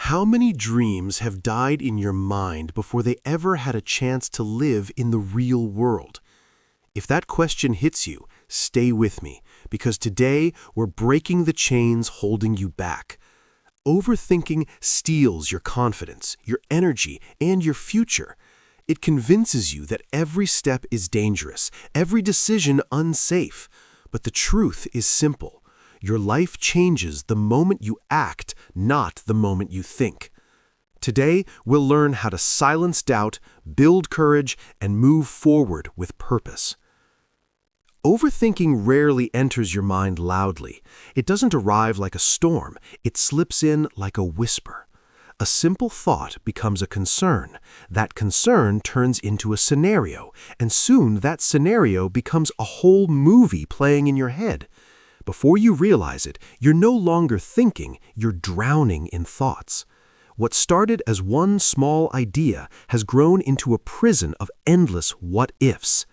How many dreams have died in your mind before they ever had a chance to live in the real world? If that question hits you, stay with me, because today we're breaking the chains holding you back. Overthinking steals your confidence, your energy, and your future. It convinces you that every step is dangerous, every decision unsafe. But the truth is simple. Your life changes the moment you act, not the moment you think. Today, we'll learn how to silence doubt, build courage, and move forward with purpose. Overthinking rarely enters your mind loudly. It doesn't arrive like a storm. It slips in like a whisper. A simple thought becomes a concern. That concern turns into a scenario, and soon that scenario becomes a whole movie playing in your head. Before you realize it, you're no longer thinking, you're drowning in thoughts. What started as one small idea has grown into a prison of endless what-ifs.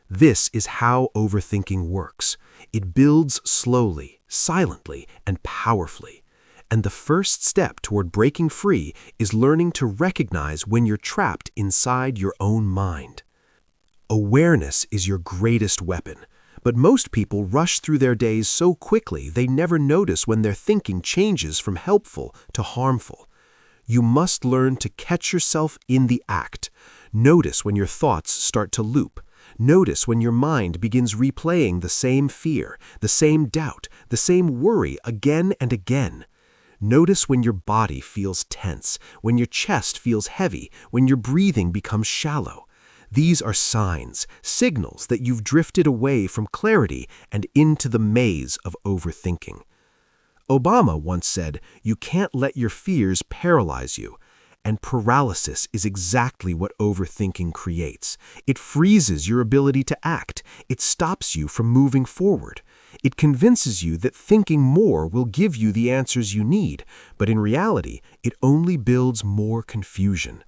This is how overthinking works. It builds slowly, silently, and powerfully. And the first step toward breaking free is learning to recognize when you're trapped inside your own mind. Awareness is your greatest weapon. But most people rush through their days so quickly they never notice when their thinking changes from helpful to harmful. You must learn to catch yourself in the act. Notice when your thoughts start to loop. Notice when your mind begins replaying the same fear, the same doubt, the same worry again and again. Notice when your body feels tense, when your chest feels heavy, when your breathing becomes shallow. These are signs, signals that you've drifted away from clarity and into the maze of overthinking. Obama once said, "You can't let your fears paralyze you." And paralysis is exactly what overthinking creates. It freezes your ability to act. It stops you from moving forward. It convinces you that thinking more will give you the answers you need, but in reality, it only builds more confusion.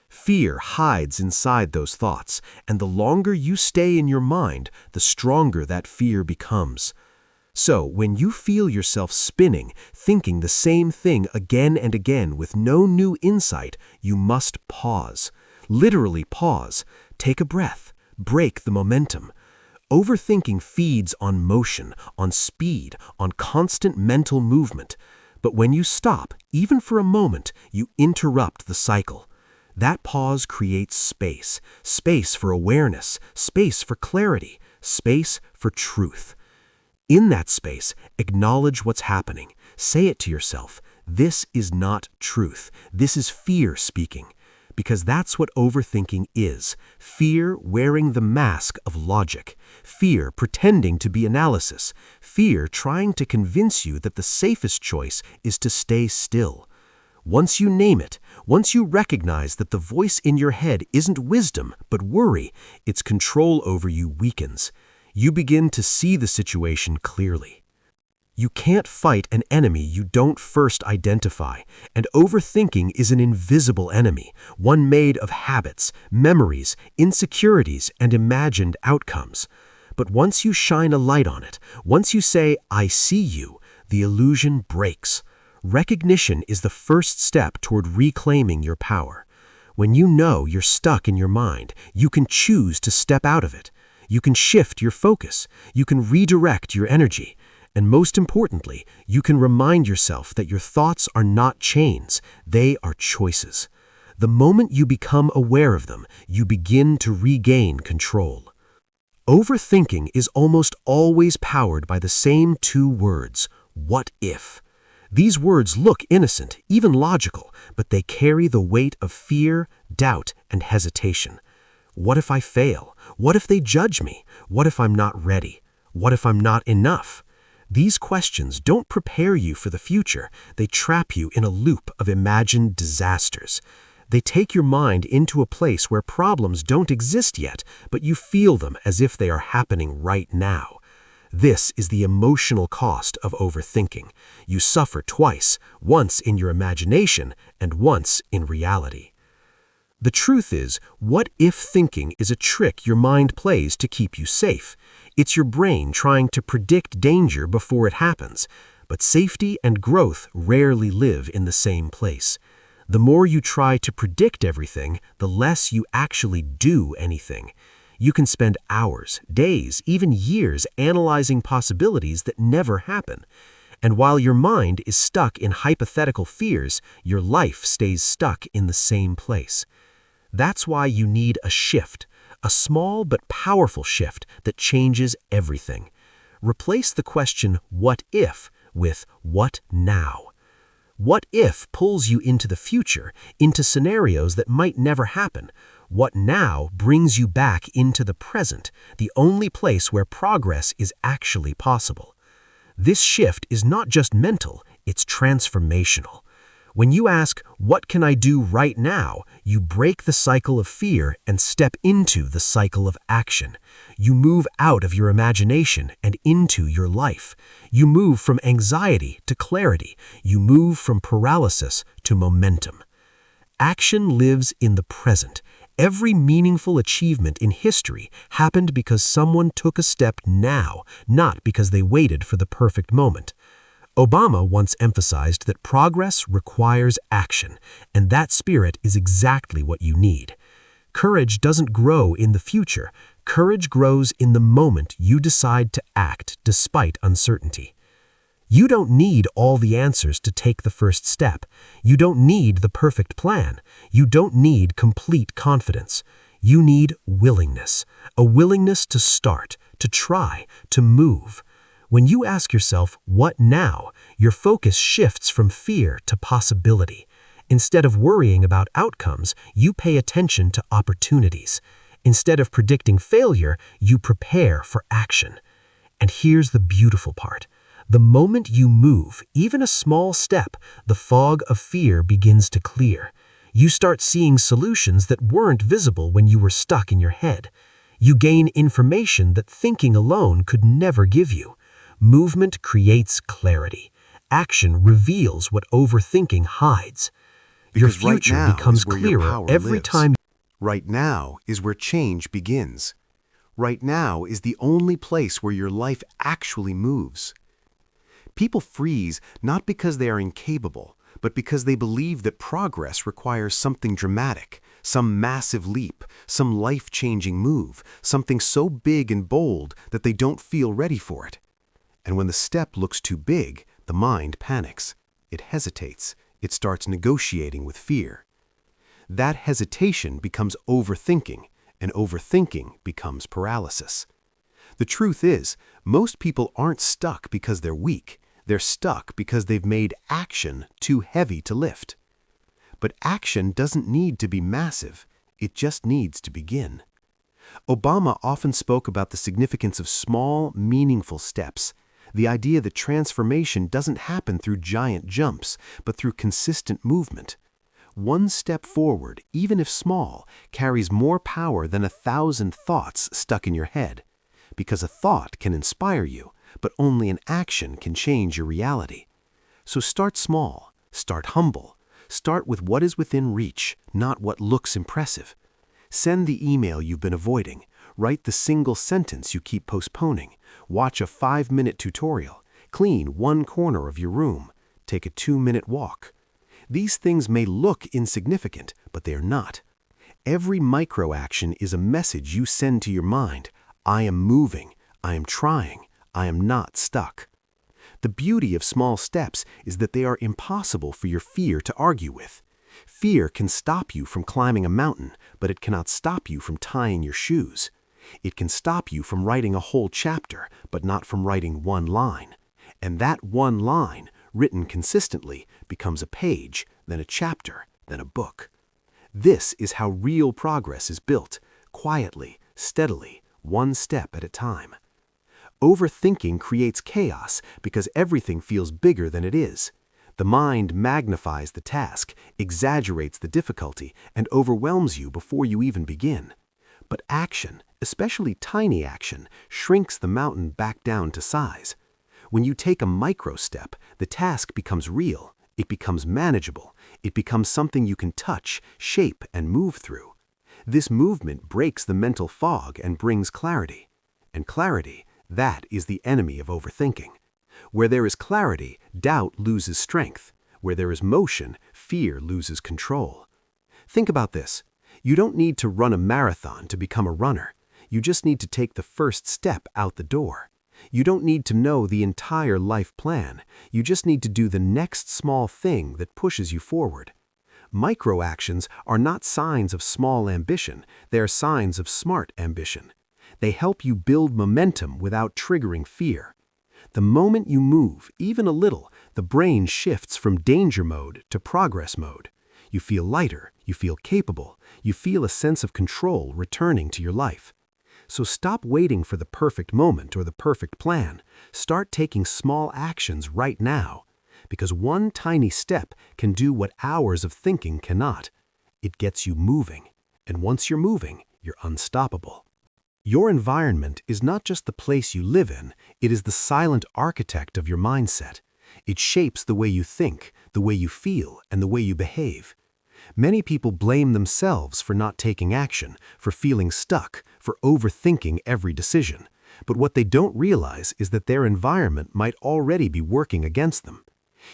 Fear hides inside those thoughts, and the longer you stay in your mind, the stronger that fear becomes. So, when you feel yourself spinning, thinking the same thing again and again with no new insight, you must pause. Literally pause. Take a breath. Break the momentum. Overthinking feeds on motion, on speed, on constant mental movement. But when you stop, even for a moment, you interrupt the cycle. That pause creates space. Space for awareness, space for clarity, space for truth. In that space, acknowledge what's happening. Say it to yourself. This is not truth. This is fear speaking. Because that's what overthinking is. Fear wearing the mask of logic. Fear pretending to be analysis. Fear trying to convince you that the safest choice is to stay still. Once you name it, once you recognize that the voice in your head isn't wisdom, but worry, its control over you weakens. You begin to see the situation clearly. You can't fight an enemy you don't first identify, and overthinking is an invisible enemy, one made of habits, memories, insecurities, and imagined outcomes. But once you shine a light on it, once you say, "I see you," the illusion breaks. Recognition is the first step toward reclaiming your power. When you know you're stuck in your mind, you can choose to step out of it. You can shift your focus. You can redirect your energy. And most importantly, you can remind yourself that your thoughts are not chains, they are choices. The moment you become aware of them, you begin to regain control. Overthinking is almost always powered by the same two words, what if? These words look innocent, even logical, but they carry the weight of fear, doubt, and hesitation. What if I fail? What if they judge me? What if I'm not ready? What if I'm not enough? These questions don't prepare you for the future. They trap you in a loop of imagined disasters. They take your mind into a place where problems don't exist yet, but you feel them as if they are happening right now. This is the emotional cost of overthinking. You suffer twice, once in your imagination and once in reality. The truth is, what-if thinking is a trick your mind plays to keep you safe. It's your brain trying to predict danger before it happens. But safety and growth rarely live in the same place. The more you try to predict everything, the less you actually do anything. You can spend hours, days, even years analyzing possibilities that never happen. And while your mind is stuck in hypothetical fears, your life stays stuck in the same place. That's why you need a shift, a small but powerful shift that changes everything. Replace the question, "What if?" with "What now?" What if pulls you into the future, into scenarios that might never happen. What now brings you back into the present, the only place where progress is actually possible. This shift is not just mental, it's transformational. When you ask, "What can I do right now?" you break the cycle of fear and step into the cycle of action. You move out of your imagination and into your life. You move from anxiety to clarity. You move from paralysis to momentum. Action lives in the present. Every meaningful achievement in history happened because someone took a step now, not because they waited for the perfect moment. Obama once emphasized that progress requires action, and that spirit is exactly what you need. Courage doesn't grow in the future. Courage grows in the moment you decide to act despite uncertainty. You don't need all the answers to take the first step. You don't need the perfect plan. You don't need complete confidence. You need willingness, a willingness to start, to try, to move. When you ask yourself, "What now?" your focus shifts from fear to possibility. Instead of worrying about outcomes, you pay attention to opportunities. Instead of predicting failure, you prepare for action. And here's the beautiful part. The moment you move, even a small step, the fog of fear begins to clear. You start seeing solutions that weren't visible when you were stuck in your head. You gain information that thinking alone could never give you. Movement creates clarity. Action reveals what overthinking hides. Your Because right future now becomes is where your clearer power every lives. time. Right now is where change begins. Right now is the only place where your life actually moves. People freeze not because they are incapable, but because they believe that progress requires something dramatic, some massive leap, some life-changing move, something so big and bold that they don't feel ready for it. And when the step looks too big, the mind panics. It hesitates. It starts negotiating with fear. That hesitation becomes overthinking, and overthinking becomes paralysis. The truth is, most people aren't stuck because they're weak. They're stuck because they've made action too heavy to lift. But action doesn't need to be massive. It just needs to begin. Obama often spoke about the significance of small, meaningful steps. The idea that transformation doesn't happen through giant jumps, but through consistent movement. One step forward, even if small, carries more power than 1,000 thoughts stuck in your head. Because a thought can inspire you, but only an action can change your reality. So start small, start humble, start with what is within reach, not what looks impressive. Send the email you've been avoiding, write the single sentence you keep postponing, watch a 5-minute tutorial, clean one corner of your room, take a 2-minute walk. These things may look insignificant, but they are not. Every micro-action is a message you send to your mind. I am moving, I am trying, I am not stuck. The beauty of small steps is that they are impossible for your fear to argue with. Fear can stop you from climbing a mountain, but it cannot stop you from tying your shoes. It can stop you from writing a whole chapter, but not from writing one line. And that one line, written consistently, becomes a page, then a chapter, then a book. This is how real progress is built, quietly, steadily, one step at a time. Overthinking creates chaos because everything feels bigger than it is. The mind magnifies the task, exaggerates the difficulty, and overwhelms you before you even begin. But action, especially tiny action, shrinks the mountain back down to size. When you take a micro step, the task becomes real, it becomes manageable, it becomes something you can touch, shape, and move through. This movement breaks the mental fog and brings clarity. And clarity, that is the enemy of overthinking. Where there is clarity, doubt loses strength. Where there is motion, fear fear loses control. Think about this. You don't need to run a marathon to become a runner. You just need to take the first step out the door. You don't need to know the entire life plan. You just need to do the next small thing that pushes you forward. Micro-actions are not signs of small ambition, they are signs of smart ambition. They help you build momentum without triggering fear. The moment you move, even a little, the brain shifts from danger mode to progress mode. You feel lighter, you feel capable, you feel a sense of control returning to your life. So stop waiting for the perfect moment or the perfect plan. Start taking small actions right now. Because one tiny step can do what hours of thinking cannot. It gets you moving. And once you're moving, you're unstoppable. Your environment is not just the place you live in, it is the silent architect of your mindset. It shapes the way you think, the way you feel, and the way you behave. Many people blame themselves for not taking action, for feeling stuck, for overthinking every decision. But what they don't realize is that their environment might already be working against them.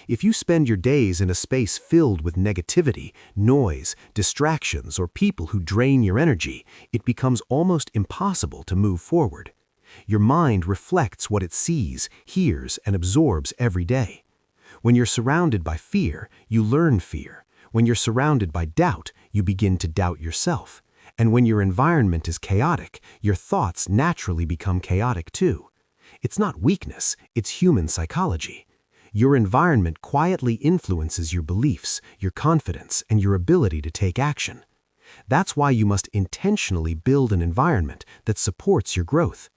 If you spend your days in a space filled with negativity, noise, distractions, or people who drain your energy, it becomes almost impossible to move forward. Your mind reflects what it sees, hears, and absorbs every day. When you're surrounded by fear, you learn fear. When you're surrounded by doubt, you begin to doubt yourself. And when your environment is chaotic, your thoughts naturally become chaotic too. It's not weakness, it's human psychology. Your environment quietly influences your beliefs, your confidence, and your ability to take action. That's why you must intentionally build an environment that supports your growth.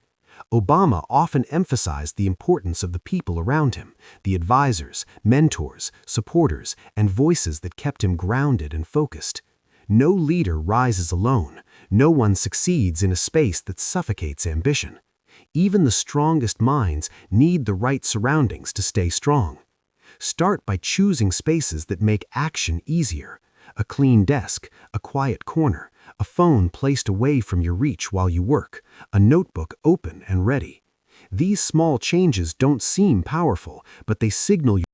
Obama often emphasized the importance of the people around him, the advisors, mentors, supporters, and voices that kept him grounded and focused. No leader rises alone. No one succeeds in a space that suffocates ambition. Even the strongest minds need the right surroundings to stay strong. Start by choosing spaces that make action easier. A clean desk, a quiet corner, a phone placed away from your reach while you work, a notebook open and ready. These small changes don't seem powerful, but they signal you.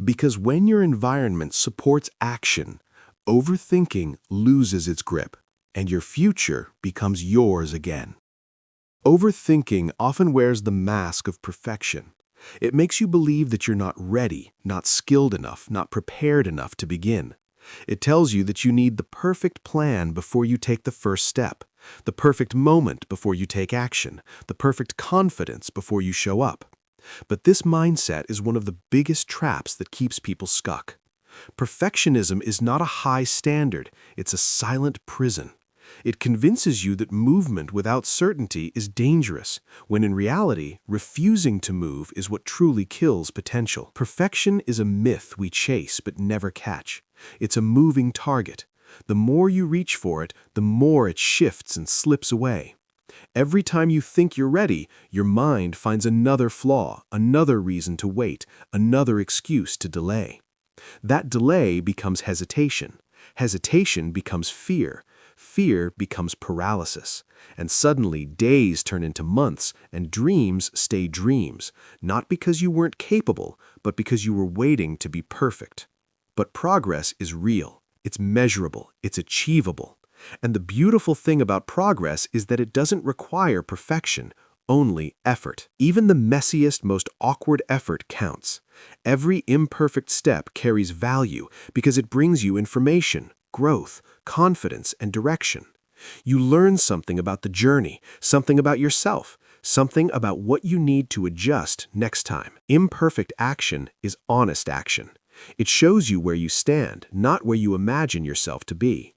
Because when your environment supports action, overthinking loses its grip, and your future becomes yours again. Overthinking often wears the mask of perfection. It makes you believe that you're not ready, not skilled enough, not prepared enough to begin. It tells you that you need the perfect plan before you take the first step, the perfect moment before you take action, the perfect confidence before you show up. But this mindset is one of the biggest traps that keeps people stuck. Perfectionism is not a high standard, it's a silent prison. It convinces you that movement without certainty is dangerous, when in reality, refusing to move is what truly kills potential. Perfection is a myth we chase but never catch. It's a moving target. The more you reach for it, the more it shifts and slips away. Every time you think you're ready, your mind finds another flaw, another reason to wait, another excuse to delay. That delay becomes hesitation. Hesitation becomes fear. Fear becomes paralysis. And suddenly days turn into months and dreams stay dreams, not because you weren't capable, but because you were waiting to be perfect. But progress is real. It's measurable. It's achievable. And the beautiful thing about progress is that it doesn't require perfection, only effort. Even the messiest, most awkward effort counts. Every imperfect step carries value because it brings you information, growth, confidence, and direction. You learn something about the journey, something about yourself, something about what you need to adjust next time. Imperfect action is honest action. It shows you where you stand, not where you imagine yourself to be.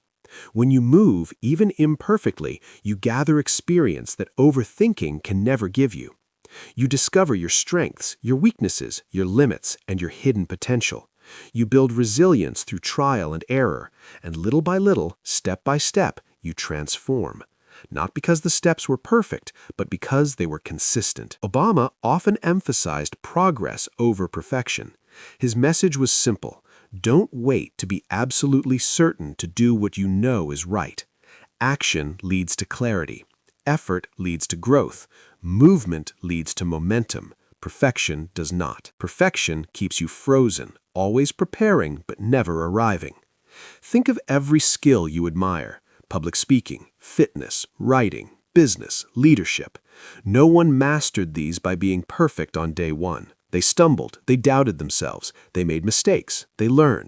When you move, even imperfectly, you gather experience that overthinking can never give you. You discover your strengths, your weaknesses, your limits, and your hidden potential. You build resilience through trial and error, and little by little, step by step, you transform. Not because the steps were perfect, but because they were consistent. Obama often emphasized progress over perfection. His message was simple. Don't wait to be absolutely certain to do what you know is right. Action leads to clarity. Effort leads to growth. Movement leads to momentum. Perfection does not. Perfection keeps you frozen, always preparing but never arriving. Think of every skill you admire: public speaking, fitness, writing, business, leadership. No one mastered these by being perfect on day one. They stumbled, they doubted themselves, they made mistakes, they learned.